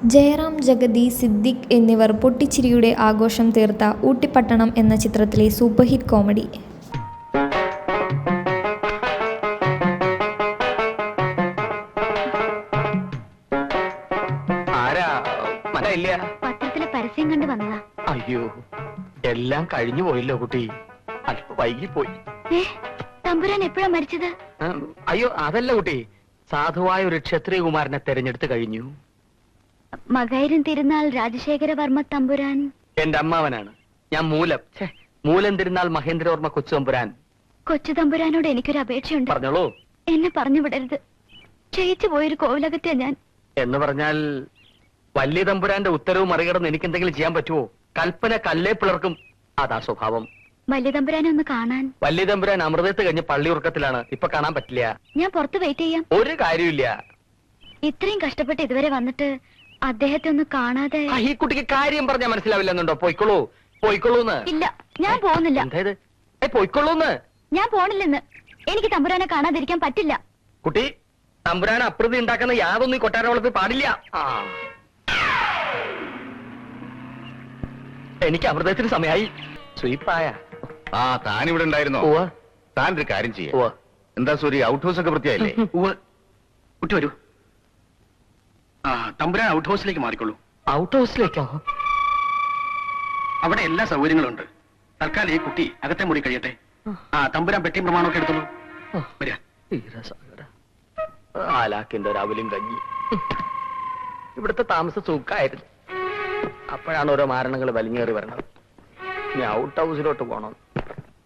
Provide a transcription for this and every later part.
ജയറാം, ജഗതി, സിദ്ദിഖ് എന്നിവർ പൊട്ടിച്ചിരിയുടെ ആഘോഷം തീർത്ത ഊട്ടിപ്പട്ടണം എന്ന ചിത്രത്തിലെ സൂപ്പർഹിറ്റ് കോമഡി. പത്രത്തിലെ പരസ്യം കണ്ടു വന്നതാ. അയ്യോ, എല്ലാം കഴിഞ്ഞു പോയല്ലോ കുട്ടി. അല്പം വൈകിപ്പോയി. തമ്പുരാൻ എപ്പോഴാ മരിച്ചത്? അയ്യോ അതല്ല കുട്ടി, സാധുവായ ഒരു ക്ഷത്രിയകുമാരനെ തെരഞ്ഞെടുത്ത് കഴിഞ്ഞു. മകൈരൻ തിരുനാൾ രാജശേഖരവർമ്മ തമ്പുരാൻ എന്റെ അമ്മാവനാണ്. ഞാൻ മൂലം തിരുനാൾ മഹേന്ദ്രവർമ്മ കൊച്ചു തമ്പുരാൻ. കൊച്ചു തമ്പുരാനോട് എനിക്കൊരു അപേക്ഷയുണ്ട്. പറഞ്ഞോളൂ. എന്നെ പറഞ്ഞു വിടരുത്. ക്ഷയിച്ചു പോയൊരു കോവിലകത്തെയാ ഞാൻ. എന്ന് പറഞ്ഞാൽ വലിയ തമ്പുരാന്റെ ഉത്തരവ് മറികടന്ന് എനിക്ക് എന്തെങ്കിലും ചെയ്യാൻ പറ്റുമോ? കൽപ്പന കല്ലേ പിളർക്കും. അതാ സ്വഭാവം. വലിയ തമ്പുരാനെ ഒന്ന് കാണാൻ. വലിയ തമ്പുരാൻ അമൃതത്ത് കഴിഞ്ഞ് പള്ളി ഉറക്കത്തിലാണ്. ഇപ്പൊ കാണാൻ പറ്റില്ല. ഞാൻ പുറത്ത് വെയിറ്റ് ചെയ്യാം. ഒരു കാര്യമില്ല. ഇത്രയും കഷ്ടപ്പെട്ട് ഇതുവരെ വന്നിട്ട് അദ്ദേഹത്തെ ഒന്ന് കാണാതെ. ഈ കുട്ടിക്ക് കാര്യം പറഞ്ഞാൽ മനസ്സിലാവില്ലെന്നുണ്ടോ? പോയിക്കോളൂ പോയിക്കോളൂന്ന്. ഇല്ല, ഞാൻ പോകുന്നില്ല. എന്തായത്? പോയിക്കോളൂന്ന്. ഞാൻ പോണില്ലെന്ന്. എനിക്ക് തമ്പുരാനെ കാണാതിരിക്കാൻ പറ്റില്ല. കുട്ടി, തമ്പുരാൻ അപ്രതി ഉണ്ടാക്കുന്ന യാതൊന്നും ഈ കൊട്ടാരവളത്തിൽ പാടില്ല. എനിക്ക് അമൃതത്തിന് സമയമായി. സ്വീപ്പായ താനിവിടെ ഉണ്ടായിരുന്നോ? താനൊരു കാര്യം ചെയ്യ. എന്താ സൂരി, ഔട്ട് ഹൗസ് ഒക്കെ വൃത്തിയായില്ലേ? കുട്ടി വരൂ. തമ്പുരാൻ ഔട്ട് ഹൗസിലേക്ക് മാറിക്കൊള്ളൂ. ഔട്ട് ഹൗസിലേക്കോ? അവിടെ എല്ലാ സൗകര്യങ്ങളും ഉണ്ട്. തൽക്കാലം ഈ കുട്ടി അകത്തെ മുറി കഴിയട്ടെ. തമ്പുരാൻ പെട്ടിയും പ്രമാണമൊക്കെ എടുത്തോളൂ. വരിക. ആലാക്കിന്റെ രാവിലെയും കഞ്ഞി. ഇവിടുത്തെ താമസം സുഖമായിരുന്നു. അപ്പോഴാണ് ഓരോ മാരണങ്ങൾ വലിഞ്ഞേറി വരണത്. ഇനി ഔട്ട് ഹൗസിലോട്ട് പോണം.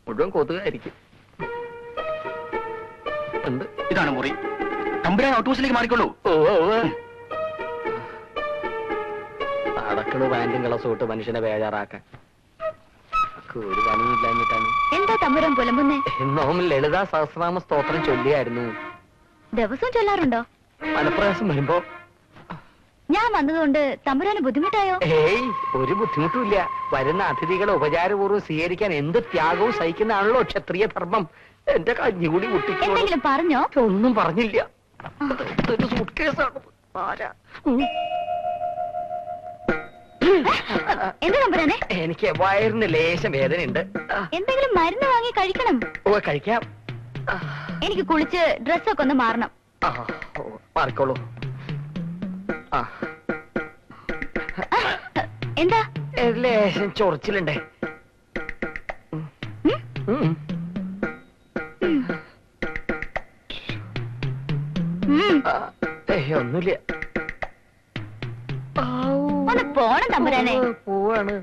മുഴുവൻ കൊതുകായിരിക്കും. എന്ത്? ഇതാണ് മുറി. തമ്പുരാൻ ഔട്ട് ഹൗസിലേക്ക് മാറിക്കൊള്ളൂ. അടക്കള് പാൻറ്റും കളസോട്ട് മനുഷ്യനെ ബേജാറാക്കാൻ ഒരു പണിയില്ലാഞ്ഞിട്ടാണ്. എന്താ തമ്പുരാൻ പുലമ്പുന്നേ? എന്നോം ലളിതാ സഹസ്രനാമ സ്തോത്രം ചൊല്ലിയായിരുന്നു. ദിവസം ചൊല്ലാറുണ്ടോ? മനപ്രയാസം വരുമ്പോ. ഞാൻ വന്നതുകൊണ്ട് തമ്പുരാന് ബുദ്ധിമുട്ടായോ? ഏയ്, ഒരു ബുദ്ധിമുട്ടുമില്ല. വരുന്ന അതിഥികളെ ഉപചാരപൂർവ്വം സ്വീകരിക്കാൻ എന്ത് ത്യാഗവും സഹിക്കുന്നതാണല്ലോ ക്ഷത്രിയ ധർമ്മം. എന്റെ കഞ്ഞി കൂടി കുട്ടിക്ക് എന്തെങ്കിലും പറഞ്ഞോ? ഒന്നും പറഞ്ഞില്ല. ഒരു സൂട്ട്കേസാണ്. ആരാ? എന്താ തമ്പുരാനെ? എനിക്ക് വയറിന് ലേശം വേദനയുണ്ട്. എന്തെങ്കിലും മരുന്ന് വാങ്ങി കഴിക്കണം. കഴിക്കാം. എനിക്ക് കുളിച്ച് ഡ്രസ്സൊക്കെ ഒന്ന് മാറണം. മാറിക്കോളൂ. എന്താ? ലേശം ചൊറിച്ചിലുണ്ടേ. ഒന്നുമില്ല. ഒന്ന് പോണം തമ്പുരാനെ. പോവാണ്.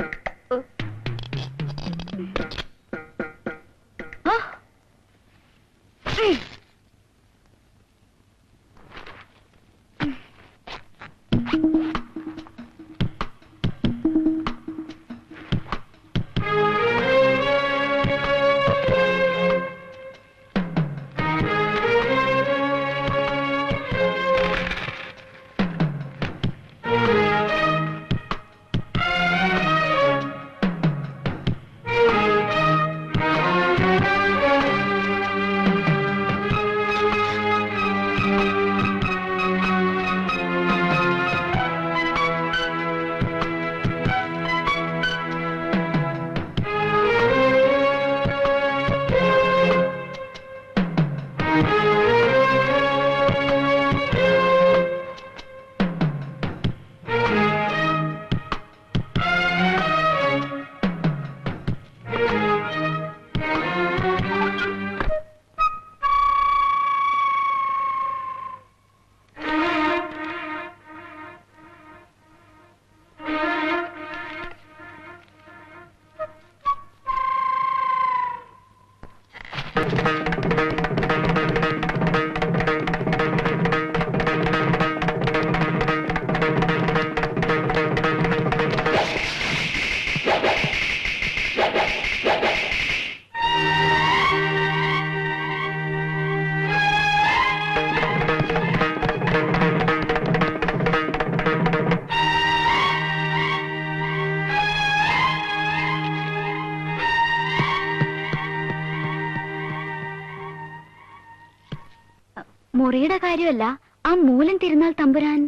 മുറിയുടെ കാര്യമല്ല, ആ മൂലം തിരുനാൾ തമ്പുരാൻ.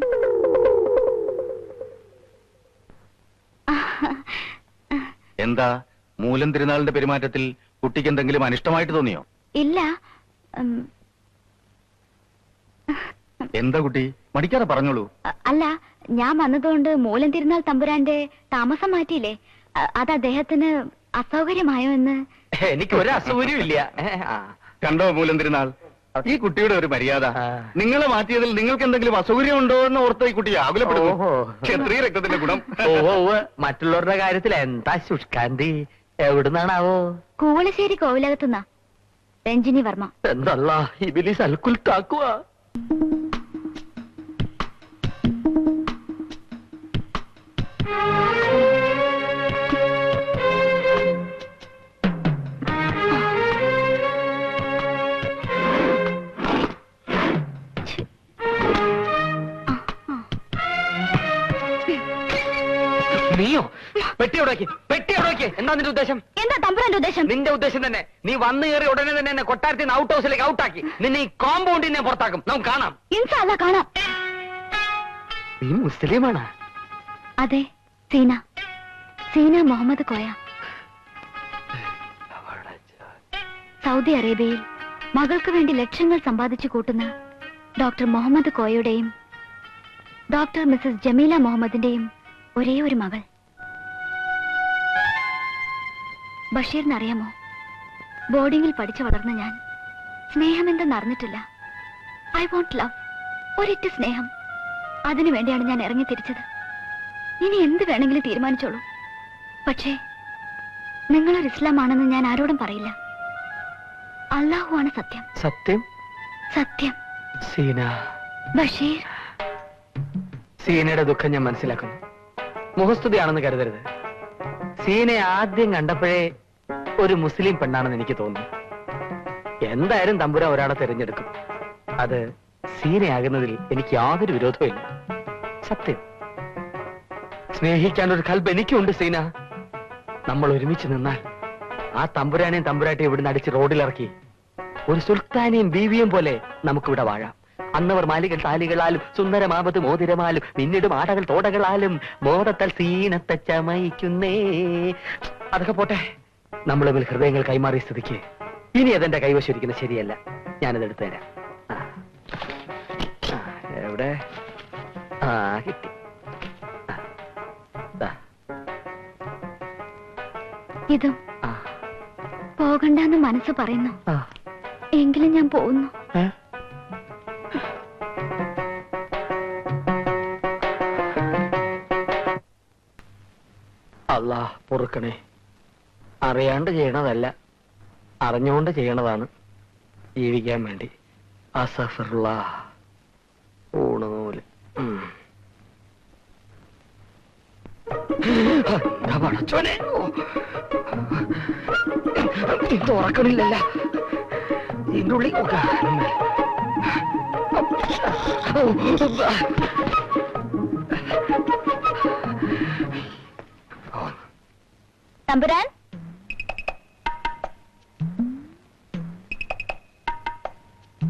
എന്താ മൂലം തിരുനാളിന്റെ പെരുമാറ്റത്തിൽ കുട്ടിക്ക് എന്തെങ്കിലും അനിഷ്ടമായിട്ട് തോന്നിയോ? ഇല്ല. എന്താ കുട്ടി മടിക്കാതെ പറഞ്ഞോളൂ. അല്ല, ഞാൻ വന്നതുകൊണ്ട് മൂലം തിരുനാൾ തമ്പുരാന്റെ താമസം മാറ്റിയില്ലേ, അത് അദ്ദേഹത്തിന് അസൗകര്യമായോ എന്ന്. എനിക്ക് ഒരു അസൗകര്യവും ഇല്ല. കണ്ടോ മൂലം തിരുനാൾ, ഈ കുട്ടിയുടെ ഒരു മര്യാദ. നിങ്ങളെ മാറ്റിയതിൽ നിങ്ങൾക്ക് എന്തെങ്കിലും അസൗകര്യം ഉണ്ടോ എന്ന് ഓർത്ത് ഈ കുട്ടി ആകുലപ്പെടുന്നു. ക്ഷത്രിയ രക്തത്തിന്റെ ഗുണം. മറ്റുള്ളവരുടെ കാര്യത്തിൽ എന്താ ശുഷ്കാന്തി? എവിടുന്നാണാവോ? കൂവളശ്ശേരി കോവിലകത്തുനിന്നാ. രഞ്ജിനി വർമ്മ. എന്തല്ലാ ഇബിലിസ് അൽക്കുൽ താക്കുവാ. നീയോ? പെട്ടിയോടേക്ക് പെട്ടിയോടേക്ക്. എന്താ നിന്റെ ഉദ്ദേശം? എന്താ തമ്പുരാന്റെ ഉദ്ദേശം? നിന്റെ ഉദ്ദേശം തന്നെ. നീ വന്നു കയറി ഉടനെ തന്നെ എന്നെ കൊട്ടാരത്തിൽ നിന്ന് ഔട്ട് ഹൗസിലേക്ക് ഔട്ടാക്കി നിന്നെ ഈ കോമ്പൗണ്ടിൽ നിന്ന് പുറത്താക്കും. നമുക്ക് കാണാം. ഇൻഷാല്ലാ കാണാം. നീ മുസ്ലിമാണ്? അതെ, സീന മുഹമ്മദ് കോയ. സൗദി അറേബ്യയിൽ മകൾക്ക് വേണ്ടി ലക്ഷങ്ങൾ സമ്പാദിച്ചു കൂട്ടുന്ന ഡോക്ടർ മുഹമ്മദ് കോയയുടെയും ഡോക്ടർ മിസസ് ജമീല മുഹമ്മദിന്റെയും ഒരേ ഒരു മകൾ. ബഷീറിനറിയാമോ, ബോർഡിങ്ങിൽ പഠിച്ചു വളർന്ന ഞാൻ സ്നേഹം എന്തെന്ന് അറിഞ്ഞിട്ടില്ല. ഐ വോണ്ട് ലവ്, ഒരിറ്റ് സ്നേഹം. അതിനു വേണ്ടിയാണ് ഞാൻ ഇറങ്ങി തിരിച്ചത്. ഇനി എന്ത് വേണമെങ്കിലും തീരുമാനിച്ചോളൂ. പക്ഷേ നിങ്ങളൊരു ഇസ്ലാം ആണെന്ന് ഞാൻ ആരോടും പറയില്ല. അള്ളാഹുവാണ് സത്യം. സത്യം? സത്യം. സീന. ബഷീർ. സീനയുടെ ദുഃഖം ഞാൻ മനസ്സിലാക്കുന്നു. മുഖസ്തുതിയാണെന്ന് കരുതരുത്. സീനയെ ആദ്യം കണ്ടപ്പോഴേ ഒരു മുസ്ലിം പെണ്ണാണെന്ന് എനിക്ക് തോന്നുന്നു. എന്തായാലും തമ്പുരാൻ ഒരാളെ തിരഞ്ഞെടുക്കും. അത് സീനയാകുന്നതിൽ എനിക്ക് യാതൊരു വിരോധവും ഇല്ല. സത്യം. സ്നേഹിക്കാൻ ഒരു കൽബ് എനിക്കുണ്ട് സീന. നമ്മൾ ഒരുമിച്ച് നിന്നാൽ ആ തമ്പുരാനെയും തമ്പുരാട്ടെയും ഇവിടുന്ന് അടിച്ച് റോഡിലിറക്കി ഒരു സുൽത്താനെയും ബീവിയും പോലെ നമുക്കിവിടെ വാഴാം. അന്നവർ മാലികൾ താലികളാലും സുന്ദരമാപത് മോതിരമാലും പിന്നീട് ആടകൾ തോടകളാലും മോദത്താൽ സീനത്തെ ചമയിക്കുന്നേ. അതൊക്കെ പോട്ടെ. നമ്മൾ തമ്മിൽ ഹൃദയങ്ങൾ കൈമാറിയ സ്ഥിതിക്ക് ഇനി അതെന്റെ കൈവശിരിക്കുന്നത് ശരിയല്ല. ഞാനത് എടുത്തു തരാം. എവിടെ? കിട്ടി. ഇതും പോകണ്ടെന്ന് മനസ്സ് പറയുന്നു. എങ്കിലും ഞാൻ പോകുന്നു. അല്ലാ പൊറുക്കണേ. അറിയാണ്ട് ചെയ്യണതല്ല, അറിഞ്ഞുകൊണ്ട് ചെയ്യണതാണ് ജീവിക്കാൻ വേണ്ടി. അസഫിറുല്ലാ. ഊണുനൂല്. എന്താ പടച്ചോനെ, ഇത് ഉറക്കണില്ലല്ല. ഇതിന്റെ ഉള്ളിൽ തമ്പുരാൻ,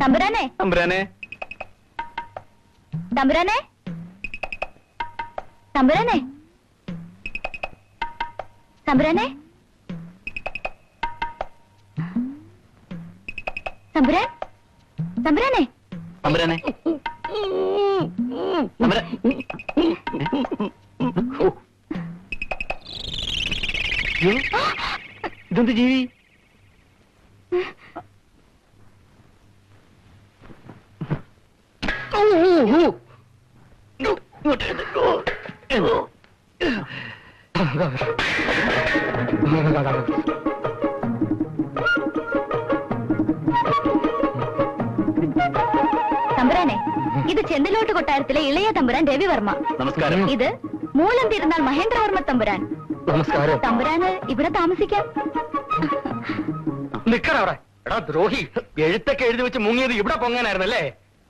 തമ്പുരാനെ, തമ്പുരാനെ, തമ്പുരാനെ, തമ്പുരാനെ, തമ്പുരാനെ, തമ്പുരാൻ, തമ്പുരാനെ, തമ്പുരാനെ, ഇതെന്ത് ജീവി? തമ്പുരാനെ, ഇത് ചെന്തലോട്ട് കൊട്ടാരത്തിലെ ഇളയ തമ്പുരാൻ രവിവർമ്മ. നമസ്കാരം. ഇത് മൂലം തിരുനാൾ മഹേന്ദ്രവർമ്മ തമ്പുരാൻ. നമസ്കാരം. തമ്പുരാന് ഇവിടെ താമസിക്കാം. നിക്കറ അവിടെ. എടാ ദ്രോഹി, എഴുത്തൊക്കെ എഴുതി വെച്ച് മുങ്ങിയത് ഇവിടെ പൊങ്ങാനായിരുന്നല്ലേ?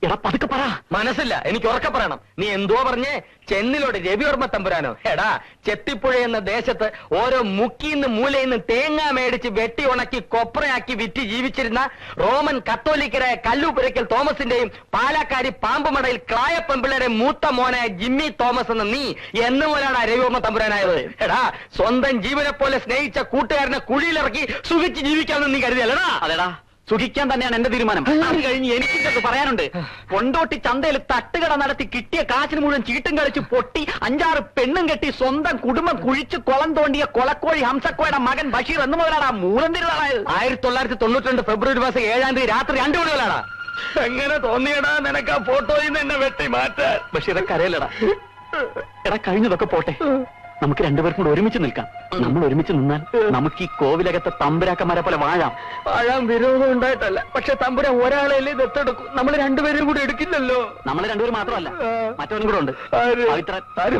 എടാ പതുക്കെ പറ. മനസ്സില്ല, എനിക്ക് ഉറക്കെ പറയണം. നീ എന്തോ പറഞ്ഞേ? ചെന്നിലോട് രവിവർമ്മ തമ്പുരാനോ? എടാ, ചെത്തിപ്പുഴ എന്ന ദേശത്ത് ഓരോ മുക്കിന്ന് മൂലയിന്ന് തേങ്ങ മേടിച്ച് വെട്ടി ഉണക്കി കൊപ്രയാക്കി വിറ്റ് ജീവിച്ചിരുന്ന റോമൻ കത്തോലിക്കരായ കല്ലൂപുരയ്ക്കൽ തോമസിന്റെയും പാലക്കാരി പാമ്പുമടയിൽ ക്ലായ പെമ്പിളയുടെ മൂത്ത മോനായ ജിമ്മി തോമസ് എന്ന നീ എന്ന് പോലാണ് രവിവർമ്മ തമ്പുരാനായത്? എടാ, സ്വന്തം ജീവനെ പോലെ സ്നേഹിച്ച കൂട്ടുകാരനെ കുഴിയിലിറക്കി സുഖിച്ച് ജീവിക്കാമെന്ന് നീ കരുതിയല്ലടാ? അതെടാ, സുഖിക്കാൻ തന്നെയാണ് എന്റെ തീരുമാനം. അത് കഴിഞ്ഞ് എനിക്കിതൊക്കെ പറയാനുണ്ട്. കൊണ്ടോട്ടി ചന്തയിൽ തട്ടുകട നടത്തി കിട്ടിയ കാശിന് മുഴുവൻ ചീട്ടും കളിച്ച് പൊട്ടി 5-6 പെണ്ണും കെട്ടി സ്വന്തം കുടുംബം കുഴിച്ച് കുളം തോണ്ടിയ കൊളക്കോഴി ഹംസക്കോയുടെ മകൻ ബഷീർ എന്ന് മുതലാണ് മൂലം തിരുനാളായത്. 1992 ഫെബ്രുവരി മാസം 7-ാം തീയതി രാത്രി 2 മണികളാണ്. എങ്ങനെ തോന്നിയടാ നിനക്ക് ആ ഫോട്ടോയിൽ നിന്ന് എന്നെ വെട്ടി മാറ്റാൻ? ബഷീറെ കരയല്ലടാ. എടാ, കഴിഞ്ഞതൊക്കെ പോട്ടെ. നമുക്ക് രണ്ടുപേർക്കും കൂടെ ഒരുമിച്ച് നിൽക്കാം. നമ്മൾ ഒരുമിച്ച് നിന്നാൽ നമുക്ക് ഈ കോവിലകത്തെ തമ്പുരാക്കന്മാരെ പോലെ വാഴാം. വിരോധം ഉണ്ടായിട്ടല്ല, പക്ഷെ തമ്പുരാൻ ഒരാളെയല്ലേ ദത്തെടുക്കും. നമ്മൾ രണ്ടുപേരും കൂടി എടുക്കില്ലല്ലോ. നമ്മൾ രണ്ടുപേരും മാത്രമല്ല, മറ്റവനും കൂടെ ഉണ്ട്. ആര്? പവിത്രൻ. ആര്?